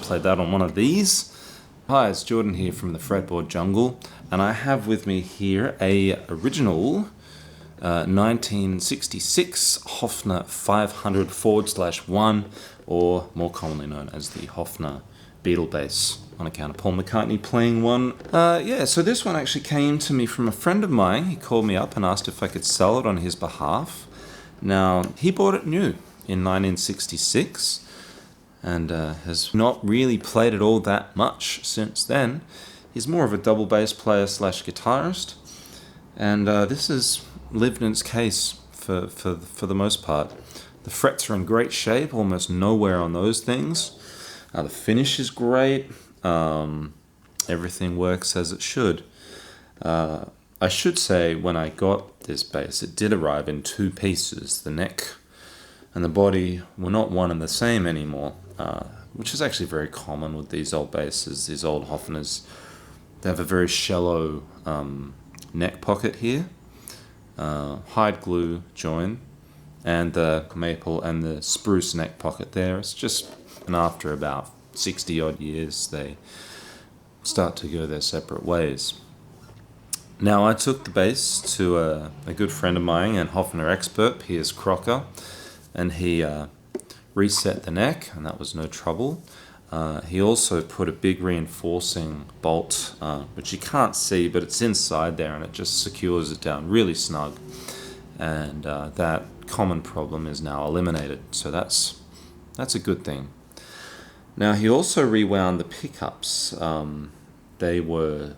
played that on one of these. Hi, it's Jordan here from the Fretboard Jungle, and I have with me here a original 1966 Hofner 500/1, or more commonly known as the Hofner Beatle Bass, on account of Paul McCartney playing one. So this one actually came to me from a friend of mine. He called me up and asked if I could sell it on his behalf. Now, he bought it new in 1966 and has not really played it all that much since then. He's more of a double bass player / guitarist, and this has lived in its case for the most part. The frets are in great shape, almost no wear on those things. The finish is great. Everything works as it should. I should say, when I got this bass, it did arrive in two pieces. The neck and the body were not one and the same anymore, which is actually very common with these old basses, these old Hofners. They have a very shallow neck pocket here, hide glue join, and the maple and the spruce neck pocket there. It's just, and after about 60 odd years, they start to go their separate ways. Now, I took the bass to a good friend of mine and Hofner expert, Piers Crocker, and he reset the neck, and that was no trouble. He also put a big reinforcing bolt, which you can't see, but it's inside there, and it just secures it down really snug. And that common problem is now eliminated, so that's a good thing. Now, he also rewound the pickups. They were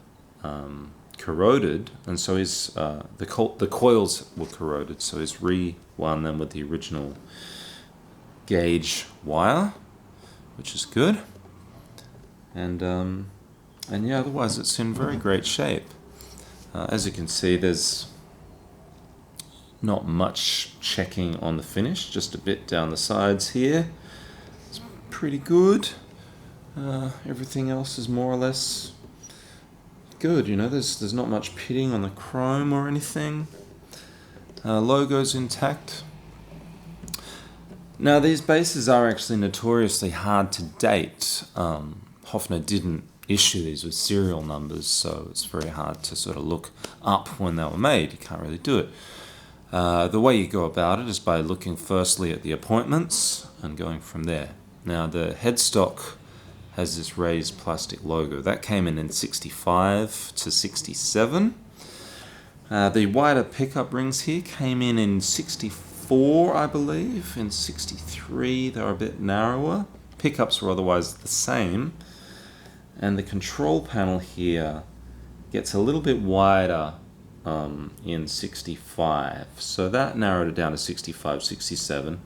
corroded, and so the coils were corroded, so he's rewound them with the original gauge wire, which is good. And yeah, otherwise it's in very great shape. As you can see, there's not much checking on the finish, just a bit down the sides here. It's pretty good. Everything else is more or less good, there's not much pitting on the chrome or anything. Logo's intact. Now, these basses are actually notoriously hard to date. Hofner didn't issue these with serial numbers, so it's very hard to sort of look up when they were made. You can't really do it. The way you go about it is by looking firstly at the appointments and going from there. Now, the headstock has this raised plastic logo. That came in 65 to 67. The wider pickup rings here came in 64, I believe. In 63, they were a bit narrower. Pickups were otherwise the same. And the control panel here gets a little bit wider in 65. So that narrowed it down to 65, 67.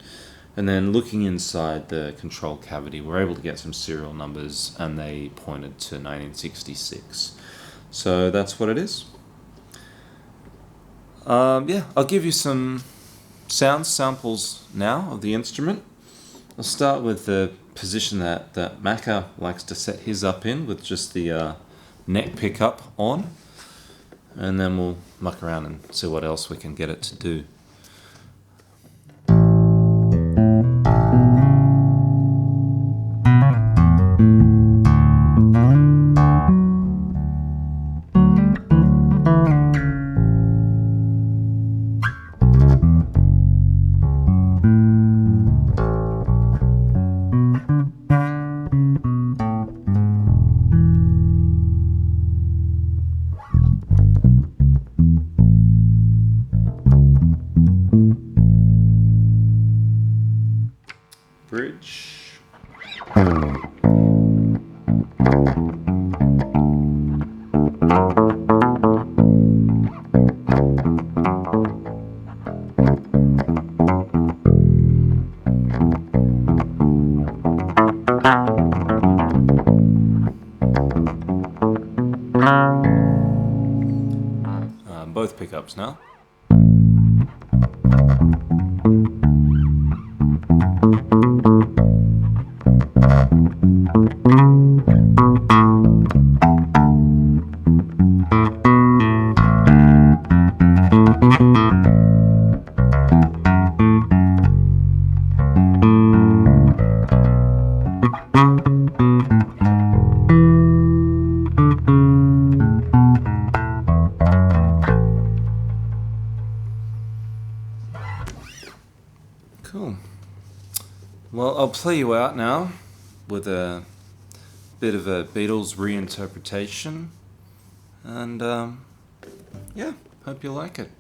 And then looking inside the control cavity, we're able to get some serial numbers, and they pointed to 1966. So that's what it is. I'll give you some sound samples now of the instrument. I'll start with the position that Macca likes to set his up in, with just the neck pickup on. And then we'll muck around and see what else we can get it to do. Bridge. Both pickups now. Cool. Well, I'll play you out now with a bit of a Beatles reinterpretation. And yeah, hope you like it.